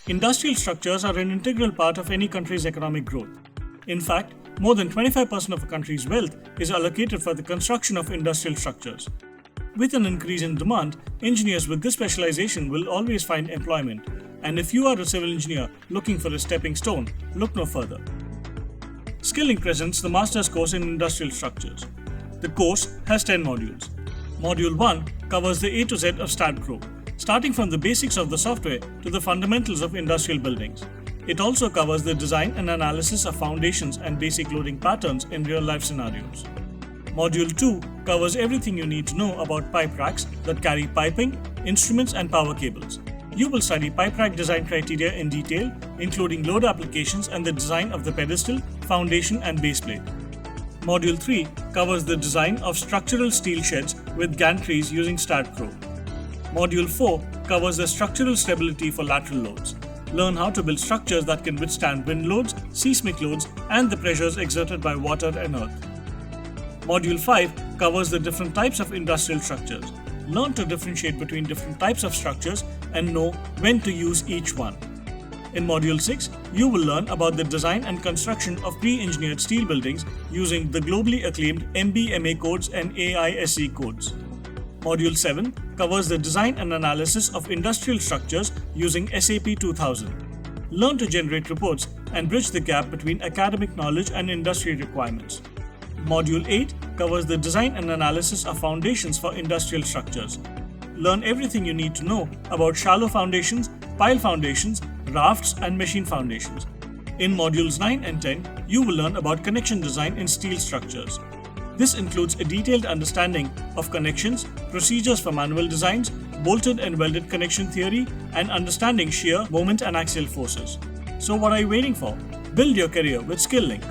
Industrial structures are an integral part of any country's economic growth. In fact, more than 25% of a country's wealth is allocated for the construction of industrial structures. With an increase in demand, engineers with this specialization will always find employment, and if you are a civil engineer looking for a stepping stone, look no further. Skilling presents the master's course in industrial structures. The course has 10 modules. Module 1 covers the A to Z of StatPro, starting from the basics of the software to the fundamentals of industrial buildings. It also covers the design and analysis of foundations and basic loading patterns in real-life scenarios. Module 2 covers everything you need to know about pipe racks that carry piping, instruments and power cables. You will study pipe rack design criteria in detail, including load applications and the design of the pedestal, foundation and base plate. Module 3 covers the design of structural steel sheds with gantries using StatPro. Module 4 covers the structural stability for lateral loads. Learn how to build structures that can withstand wind loads, seismic loads, and the pressures exerted by water and earth. Module 5 covers the different types of industrial structures. Learn to differentiate between different types of structures and know when to use each one. In Module 6, you will learn about the design and construction of pre-engineered steel buildings using the globally acclaimed MBMA codes and AISC codes. Module 7 covers the design and analysis of industrial structures using SAP 2000. Learn to generate reports and bridge the gap between academic knowledge and industry requirements. Module 8 covers the design and analysis of foundations for industrial structures. Learn everything you need to know about shallow foundations, pile foundations, rafts, and machine foundations. In Modules 9 and 10, you will learn about connection design in steel structures. This includes a detailed understanding of connections, procedures for manual designs, bolted and welded connection theory, and understanding shear, moment, and axial forces. So what are you waiting for? Build your career with SkillLink.